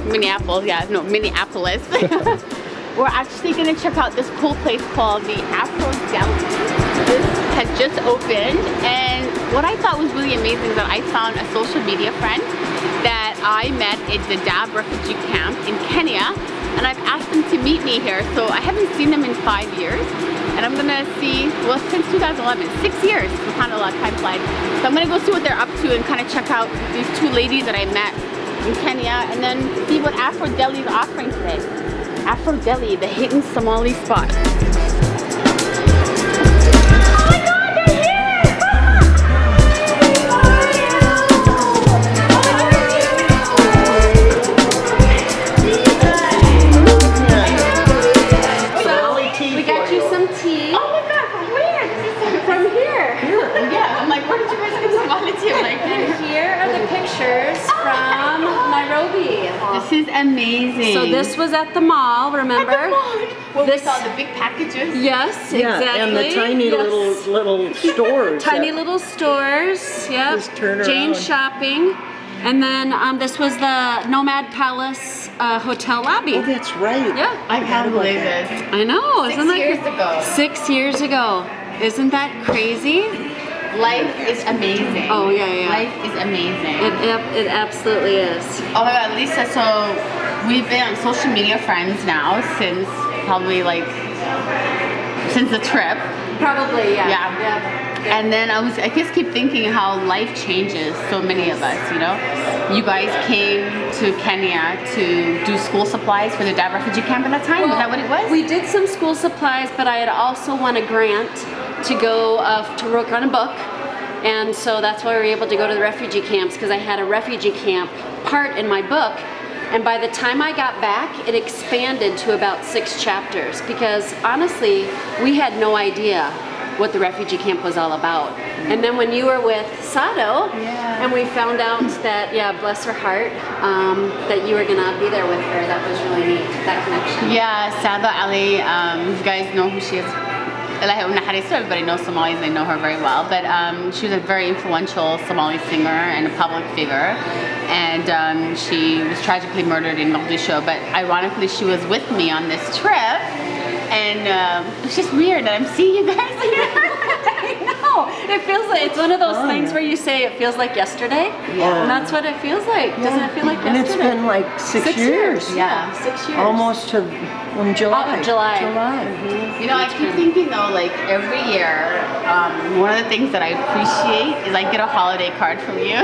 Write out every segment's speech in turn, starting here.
Minneapolis and Minneapolis. We're actually gonna check out this cool place called the Afro Deli. This had just opened, and what I thought was really amazing is that I found a social media friend that I met at the Dadaab refugee camp in Kenya, and I've asked them to meet me here. So I haven't seen them in 5 years, and I'm gonna see, well, since 2011, 6 years, subhanAllah, time flies. So I'm gonna go see what they're up to and kind of check out these two ladies that I met in Kenya, and then see what Afro Deli is offering today. Afro Deli, the hidden Somali spot. This is amazing. So this was at the mall, remember? At the mall. Well, we saw the big packages. Yes, yeah, exactly. and the tiny little stores. Tiny little stores, yep. Just turn Jane around. shopping. And then this was the Nomad Palace hotel lobby. Oh, that's right. Yeah. I can't believe it. I know. 6 years ago. 6 years ago. Isn't that crazy? Life is amazing. Oh, yeah. Life is amazing. It absolutely is. Oh my God, Lisa, so we've been on social media friends now since probably since the trip. Probably, yeah. Yeah. And then I just keep thinking how life changes so many of us, you know? You guys came to Kenya to do school supplies for the Dadaab refugee camp at that time? Well, is that what it was? We did some school supplies, but I had also won a grant to go to work on a book, and so that's why we were able to go to the refugee camps, because I had a refugee camp part in my book, and by the time I got back it expanded to about 6 chapters, because honestly we had no idea what the refugee camp was all about. And then when you were with Sado, and we found out that, bless her heart, that you were gonna be there with her, that was really neat, that connection. Yeah, Sado Ali, you guys know who she is. Everybody knows Somalis, they know her very well, but she was a very influential Somali singer and a public figure, and she was tragically murdered in Mogadishu, but ironically she was with me on this trip, and it's just weird that I'm seeing you guys here. I know, it feels like, it's one of those things where you say it feels like yesterday, and that's what it feels like. Doesn't it feel like yesterday? And it's been like 6 years. Yeah, 6 years. Almost to July. July. You know, I keep thinking though, like every year, one of the things that I appreciate is I get a holiday card from you.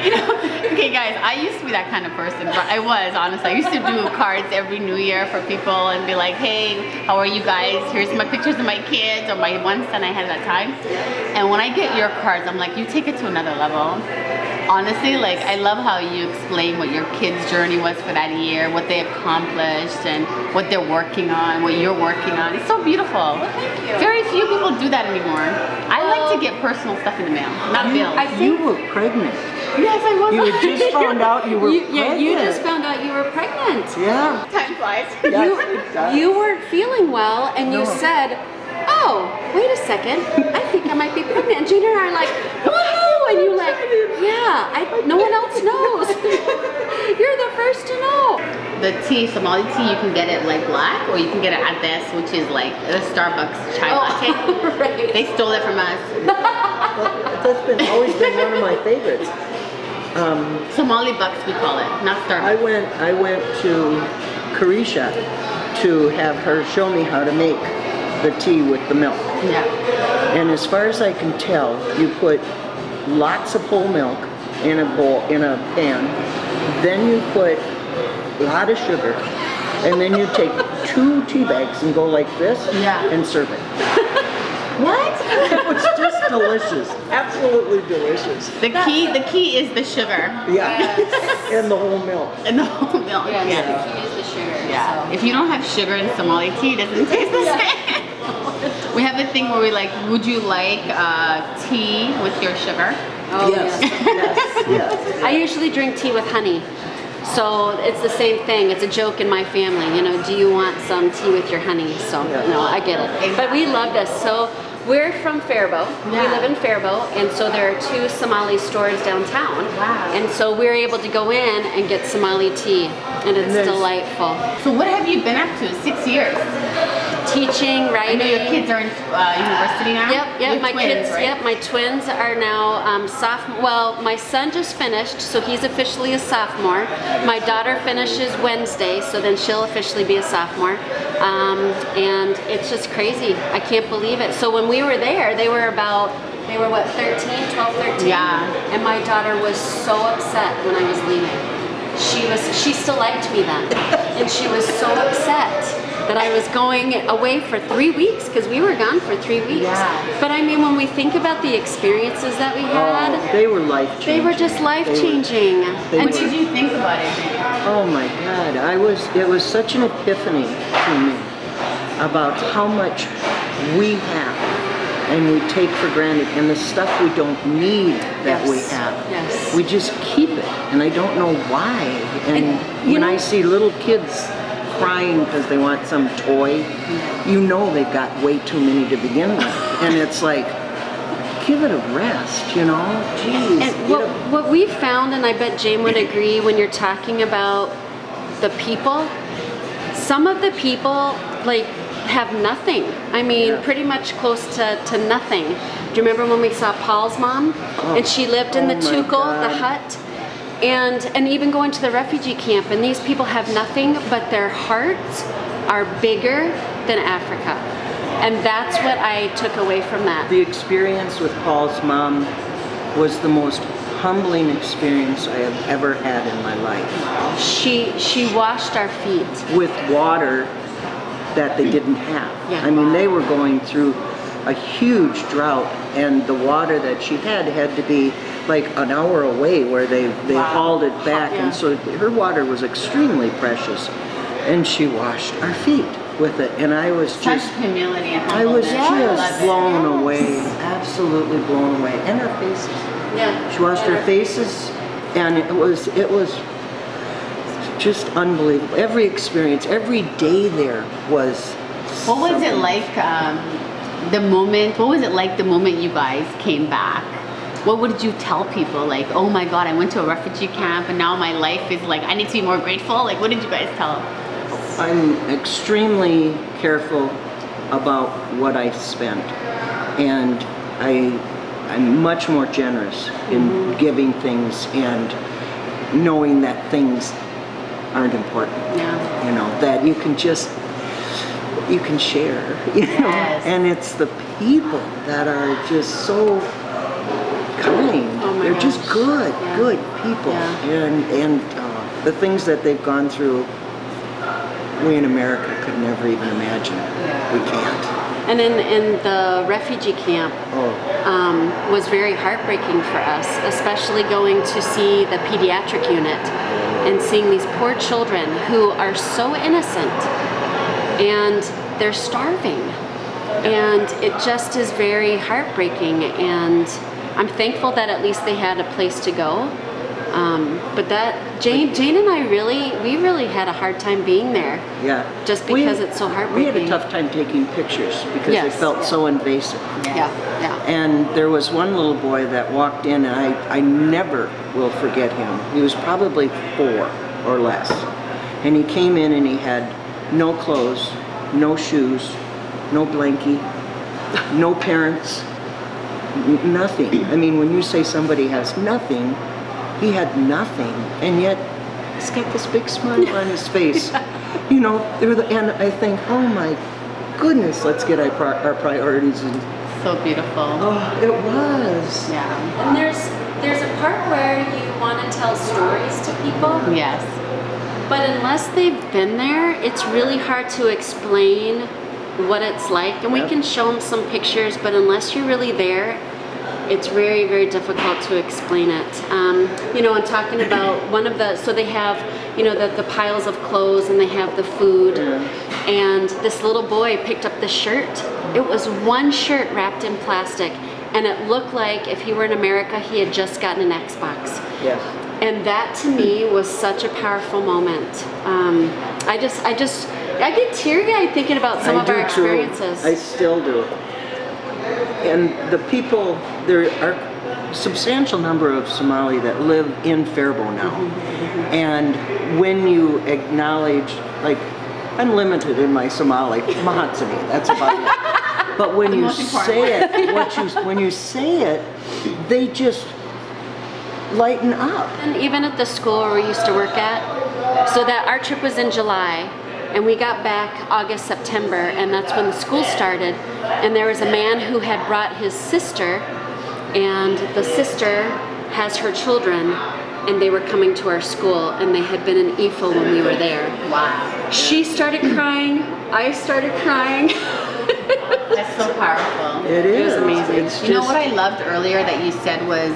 You know, okay guys, I used to be that kind of person, but I was, honestly. I used to do cards every New Year for people and be like, hey, how are you guys? Here's my pictures of my kids, or my one son I had at that time. And when I get your cards, I'm like, you take it to another level. Honestly, like, I love how you explain what your kids' journey was for that year, what they accomplished, and what they're working on, what you're working on. It's so beautiful. Well, thank you. Very few people do that anymore. I like to get personal stuff in the mail, not bills. You were pregnant. Yes, I was. You had just found out you were pregnant. Yeah, you just found out you were pregnant. Yeah. Time flies. You weren't feeling well, and you said, oh, wait a second, I think I might be pregnant. And Gina and I are like, whoa, and you're like, yeah, no one else knows. You're the first to know. The tea, Somali tea, you can get it like black, or you can get it at this, which is like the Starbucks chai latte. Right. They stole it from us. That's always been one of my favorites. Somali bucks, we call it, not Starbucks. I went to Carisha to have her show me how to make the tea with the milk. Yeah. And as far as I can tell, you put lots of whole milk in a bowl, in a pan. Then you put a lot of sugar, and then you take 2 tea bags and go like this, and serve it. What? It was just delicious, absolutely delicious. The key is the sugar. Yeah, and the whole milk. And the whole milk. Yeah, the key is the sugar. Yeah. So. If you don't have sugar in Somali tea, it doesn't taste the same. We have a thing where we like, would you like tea with your sugar? Oh, yes, yes. I usually drink tea with honey. So it's the same thing. It's a joke in my family. You know, do you want some tea with your honey? So no, I get it. But we love this. So We're from Faribault. Yeah. We live in Faribault, and so there are 2 Somali stores downtown. Wow. And so we're able to go in and get Somali tea, and it's delightful. So what have you been up to? 6 years. Teaching, writing. I know your kids are in university now. Yep. My twins, kids. right? Yep, my twins are now sophomore. Well, my son just finished, so he's officially a sophomore. My daughter finishes Wednesday, so then she'll officially be a sophomore. And it's just crazy. I can't believe it. So when we were there, they were what, 13, 12, 13? Yeah. And my daughter was so upset when I was leaving. She still liked me then. And she was so upset that I was going away for 3 weeks, because we were gone for 3 weeks. Yeah. But I mean, when we think about the experiences that we had, They were life-changing. they were just life-changing. What did you think about it? Oh my God, it was such an epiphany to me about how much we have and we take for granted, and the stuff we don't need that we have. Yes. We just keep it, and I don't know why. And when I see little kids crying because they want some toy, you know they've got way too many to begin with. And it's like, give it a rest, you know? Jeez. And what we found, and I bet Jane would agree, when you're talking about the people, some of the people like have nothing. I mean, pretty much close to nothing. Do you remember when we saw Paul's mom? And she lived in the Tukul, the hut? And even going to the refugee camp, and these people have nothing, but their hearts are bigger than Africa. And that's what I took away from that. The experience with Paul's mom was the most humbling experience I have ever had in my life. She washed our feet. With water that they didn't have. Yeah. I mean, they were going through a huge drought, and the water that she had to be like an hour away where they hauled it back, and so her water was extremely precious, and she washed our feet with it, and I was Such just humility and I was humbleness. just blown away, absolutely blown away. And her faces. Yeah. She washed her faces, and it was just unbelievable. Every experience, every day there was. What was it like the moment? What was it like the moment you guys came back? What would you tell people? Like, oh my God, I went to a refugee camp, and now my life is like, I need to be more grateful. Like, what did you guys tell? I'm extremely careful about what I spend, and I'm much more generous in giving things and knowing that things aren't important. Yeah. You know, that you can share, you know, and it's the people that are just so kind. Oh my They're just gosh. good people, and the things that they've gone through, we in America could never even imagine. We can't. And in the refugee camp was very heartbreaking for us, especially going to see the pediatric unit and seeing these poor children who are so innocent and they're starving. And it just is very heartbreaking, and I'm thankful that at least they had a place to go. But that Jane and I we really had a hard time being there. Yeah. Just because it's so heartbreaking. We had a tough time taking pictures because they felt so invasive. Yeah. And there was one little boy that walked in, and I never will forget him. He was probably 4 or less. And he came in and he had no clothes, no shoes, no blankie, no parents, nothing. I mean, when you say somebody has nothing, he had nothing, and yet he's got this big smile on his face. You know, and I think, oh my goodness, let's get our priorities in. So beautiful. Oh, it was. Yeah. And there's a part where you want to tell stories to people. Yes. But unless they've been there, it's really hard to explain what it's like. And we can show them some pictures, but unless you're really there, it's very, very difficult to explain it. You know, I'm talking about so they have, you know, the piles of clothes, and they have the food. And this little boy picked up the shirt. It was one shirt wrapped in plastic, and it looked like if he were in America, he had just gotten an Xbox. Yes. And that to me was such a powerful moment. I get teary-eyed thinking about some of our experiences. I still do. and the people, there are a substantial number of Somali that live in Faribault now. And when you acknowledge, like, I'm limited in my Somali, Mahatsani, that's about it. But when you say it, when you say it, they just lighten up. And even at the school where we used to work at, so that our trip was in July, and we got back August, September, and that's when the school started. And there was a man who had brought his sister, and the sister has her children, and they were coming to our school, and they had been in Ifo when we were there. Wow. She started crying, I started crying. That's so powerful. It is. It was amazing. It's You know what I loved earlier that you said was,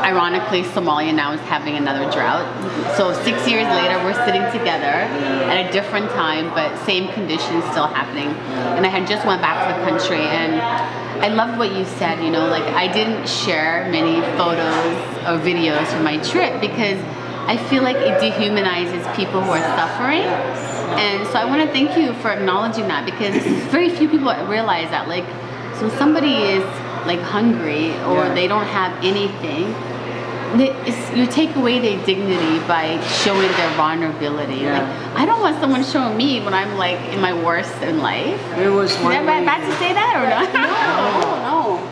ironically, Somalia now is having another drought. So 6 years later, we're sitting together at a different time, but same conditions still happening. And I had just went back to the country, and I loved what you said, you know, like I didn't share many photos or videos from my trip because I feel like it dehumanizes people who are suffering. And so I want to thank you for acknowledging that, because very few people realize that, like, so somebody is like hungry or they don't have anything, you take away their dignity by showing their vulnerability. Like, I don't want someone showing me when I'm like in my worst in life. There was one Is that bad to say that or not?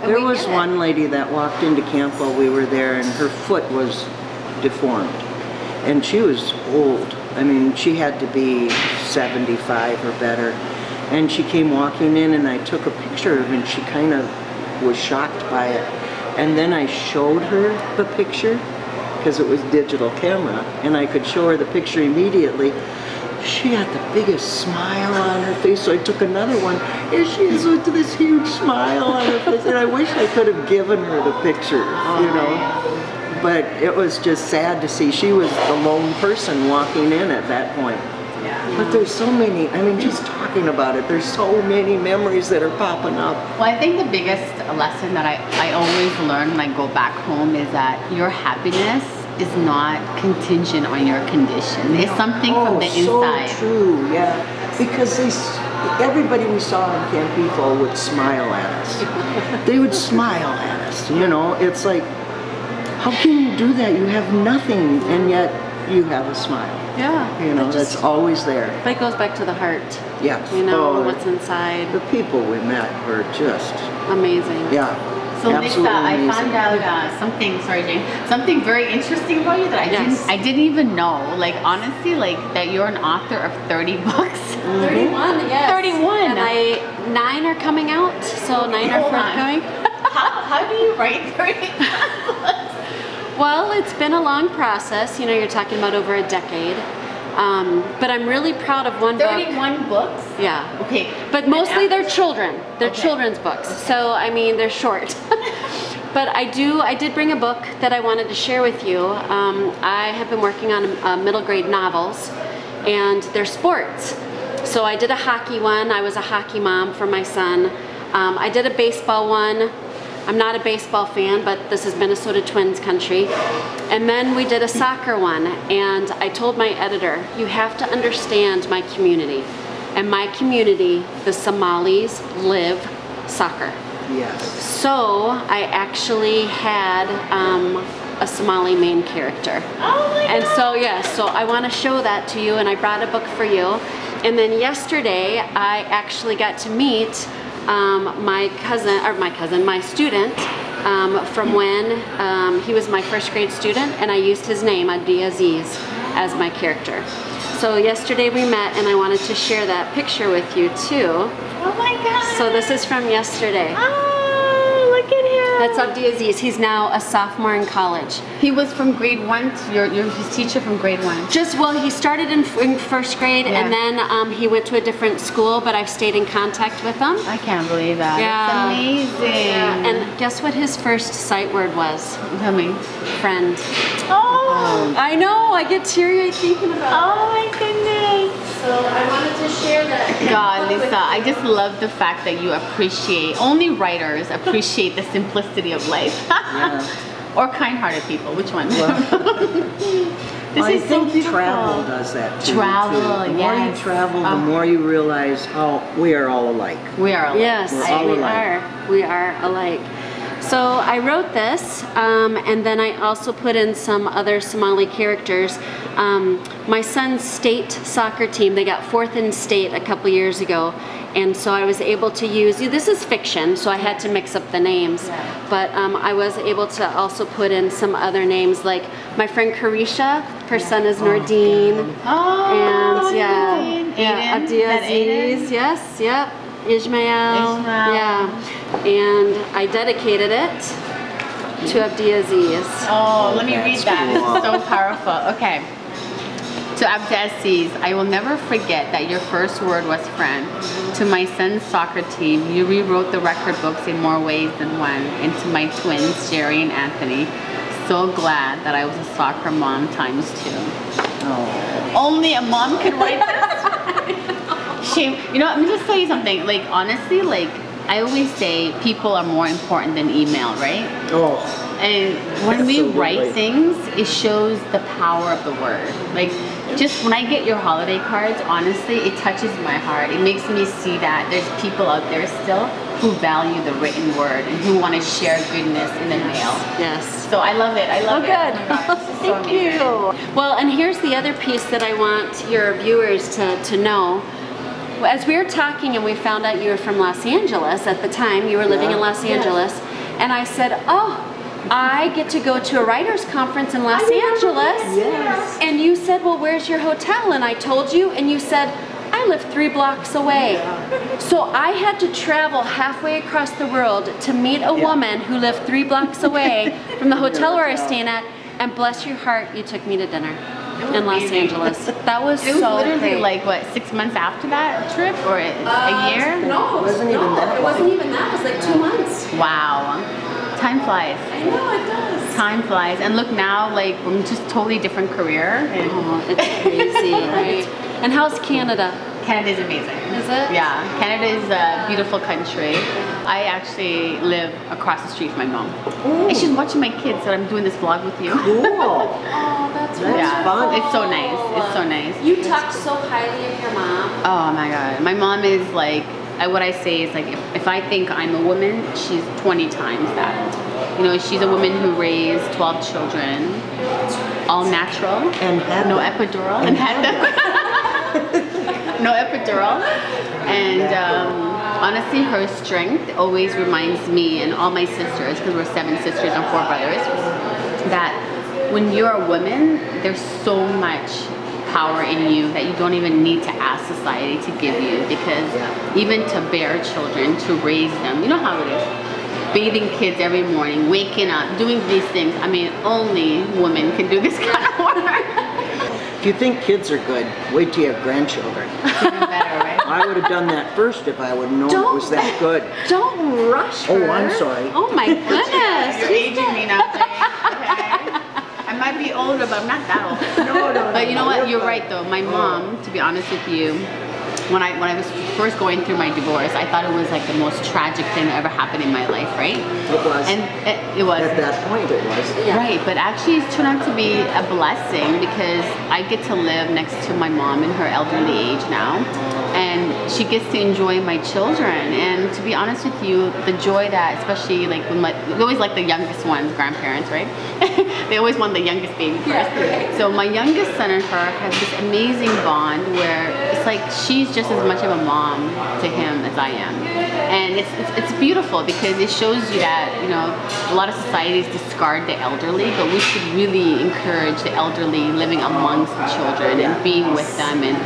No. There was one lady that walked into camp while we were there, and her foot was deformed. And she was old. I mean, she had to be 75 or better. And she came walking in, and I took a picture of her, and she kind of was shocked by it. And then I showed her the picture, because it was digital camera, and I could show her the picture immediately. She had the biggest smile on her face, so I took another one, and she has this huge smile on her face, and I wish I could have given her the picture, you know. But it was just sad to see. She was the lone person walking in at that point. But there's so many, I mean, just talking about it, there's so many memories that are popping up. Well, I think the biggest lesson that I always learn when I go back home is that your happiness is not contingent on your condition. It's something from the inside. So true, yeah. Because everybody we saw in Camp Ifo would smile at us. They would smile at us, you know. It's like, how can you do that? You have nothing, and yet you have a smile. Yeah. You know, that's always there. But it goes back to the heart. Yeah. You know, what's inside. The people we met were just amazing. Yeah. So Lisa, I found out something. Sorry, Jane. Something very interesting about you that I didn't even know. Like, honestly, like that you're an author of 30 books. 31. Yes. 31. And 9 are coming out. So 9 are forthcoming. How do you write 30 books? Well, it's been a long process. You know, you're talking about over a decade. But I'm really proud of one 31 books? Yeah. Okay. But mostly they're children. They're children's books. So, I mean, they're short. But I did bring a book that I wanted to share with you. I have been working on middle grade novels, and they're sports. So I did a hockey one. I was a hockey mom for my son. I did a baseball one. I'm not a baseball fan, but this is Minnesota Twins country. And then we did a soccer one, and I told my editor, you have to understand my community. And my community, the Somalis, live soccer. Yes. So I actually had a Somali main character. Oh my God. And so, yeah, so I want to show that to you, and I brought a book for you. And then yesterday, I actually got to meet my student from when he was my first grade student, and I used his name, Abdi Aziz, as my character. So yesterday we met, and I wanted to share that picture with you too. Oh my God. So this is from yesterday. Oh, look at him. That's Abdi Aziz. He's now a sophomore in college. He was from grade 1 to you're his teacher from grade 1. Well, he started in first grade, and then he went to a different school, but I've stayed in contact with him. I can't believe that. Yeah. It's amazing. Yeah. And guess what his first sight word was? Tell me. Friend. Oh. I know, I get teary thinking about it. Oh my goodness. So I wanted to share that. God, Lisa, I just love the fact that you appreciate, only writers appreciate the simplicity of life. Yeah. Or kind-hearted people, which one? Well, I think travel does that too. Travel, The more you travel, the more you realize how we are all alike. We are alike. Yes, we are alike. So I wrote this, and then I also put in some other Somali characters. My son's state soccer team, they got 4th in state a couple years ago, and so I was able to use, this is fiction, so I had to mix up the names, but I was able to also put in some other names, like my friend Carisha, her son is Nordine, and Abdiaziz, yes, yep. Ishmael, yeah, and I dedicated it to Abdiaziz. Oh, let me read that. It's so powerful. Okay. To Abdiaziz, I will never forget that your first word was friend. To my son's soccer team, you rewrote the record books in more ways than one. And to my twins, Jerry and Anthony, so glad that I was a soccer mom times 2. Oh. Only a mom could write this. Shame. You know, let me just tell you something. Like, honestly, like, I always say people are more important than email, right? Oh. And when we write things, it shows the power of the word. Like, just when I get your holiday cards, honestly, it touches my heart. It makes me see that there's people out there still who value the written word and who want to share goodness in the mail. Yes. So I love it. I love it. Good. Oh Thank you. Well, and here's the other piece that I want your viewers to know. As we were talking and we found out you were from Los Angeles at the time, you were living in Los Angeles, and I said, oh, I get to go to a writer's conference in Los Angeles. Yes. And you said, well, where's your hotel? And I told you, and you said, I live 3 blocks away. So I had to travel halfway across the world to meet a woman who lived 3 blocks away from the hotel where I was staying at, and bless your heart, you took me to dinner in Los Angeles. That was so literally great. Like, what, 6 months after that trip, or a year? No, it wasn't even that. It wasn't even that. It was like 2 months. Wow. Time flies. I know, it does. Time flies. And look now, like, we're just totally different career. And it's crazy, right? And how's Canada? Canada's amazing. Is it? Yeah, Canada is a beautiful country. I actually live across the street from my mom. Ooh. And she's watching my kids, so I'm doing this vlog with you. Cool. Oh, that's fun. It's so nice. It's so nice. You talk so highly of your mom. Oh my God. My mom is like, what I say is like, if I think I'm a woman, she's 20 times that. You know, she's a woman who raised 12 children, all natural, and had no epidural, and had them. No epidural, and honestly, her strength always reminds me and all my sisters, because we're 7 sisters and 4 brothers, that when you're a woman, there's so much power in you that you don't even need to ask society to give you, because even to bear children, to raise them, you know how it is. Bathing kids every morning, waking up, doing these things. I mean, only women can do this kind of work. If you think kids are good, wait till you have grandchildren. Even better, right? I would have done that first if I would have known it was that good. Don't rush her. Oh, I'm sorry. Oh my goodness. You're aging me now, Jane. Okay? I might be older, but I'm not that old. No. But you know what? You're right, though. My mom, to be honest with you, when I was first going through my divorce, I thought it was like the most tragic thing that ever happened in my life, right? It was. And it was. At that point, it was. Yeah. Right, but actually it's turned out to be a blessing, because I get to live next to my mom in her elderly age now, and she gets to enjoy my children. And to be honest with you, the joy that, especially like when we always like the youngest ones, grandparents, right? They always want the youngest baby first. Yeah. So my youngest son and her have this amazing bond where it's like she's just as much of a mom to him as I am. And it's beautiful, because it shows you that, you know, a lot of societies discard the elderly, but we should really encourage the elderly living amongst the children and being with them and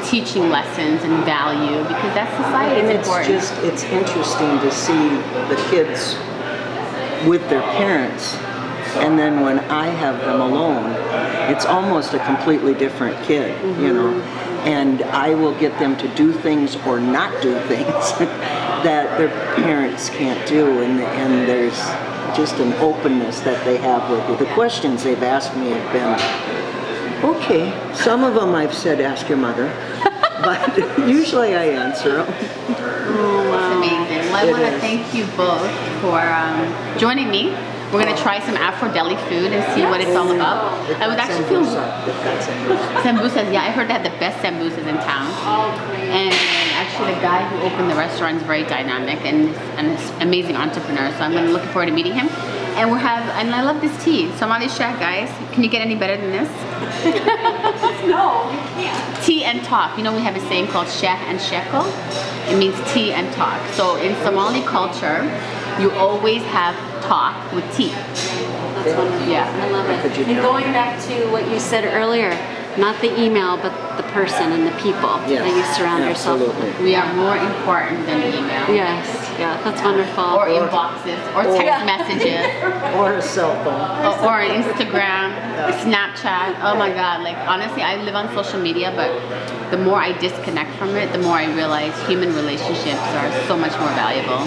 teaching lessons and value, because that society is important. It's interesting to see the kids with their parents, and then when I have them alone, it's almost a completely different kid, you know. And I will get them to do things or not do things that their parents can't do, and there's just an openness that they have with you. The questions they've asked me have been, okay, some of them I've said, ask your mother, but usually I answer them. Oh, wow. That's amazing. Well, I want to thank you both for joining me We're gonna try some Afro Deli food and see what it's all about. I was actually feeling sambusas. Yeah, I heard they have the best sambusas in town. And actually, the guy who opened the restaurant is very dynamic and an amazing entrepreneur. So I'm looking forward to meeting him. And and I love this tea. Somali Shah, guys. Can you get any better than this? No, you can't. Tea and talk. You know, we have a saying called Sheh and Shekel. It means tea and talk. So in Somali culture, you always have talk with tea. That's wonderful. Yeah. I love it. And going back to what you said earlier, not the email, but the person and the people that you surround yourself with. We are more important than email. Yes, yeah, that's wonderful. Or inboxes, or text messages. Or a cell phone. Or Instagram, Snapchat. Oh my God, like honestly, I live on social media, but the more I disconnect from it, the more I realize human relationships are so much more valuable.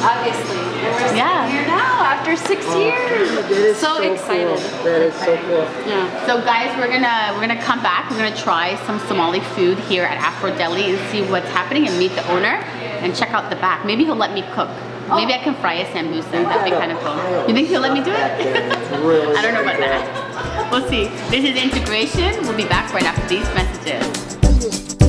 Obviously. And we're here now after 6 years. That is so excited. Cool. That is so cool. Yeah. So guys, we're gonna come back. We're gonna try some Somali food here at Afro Deli and see what's happening and meet the owner and check out the back. Maybe he'll let me cook. Maybe I can fry a sambusa. That'd be kind of cool. You think he'll let me do it? Really I don't know about that. We'll see. This is Integration. We'll be back right after these messages.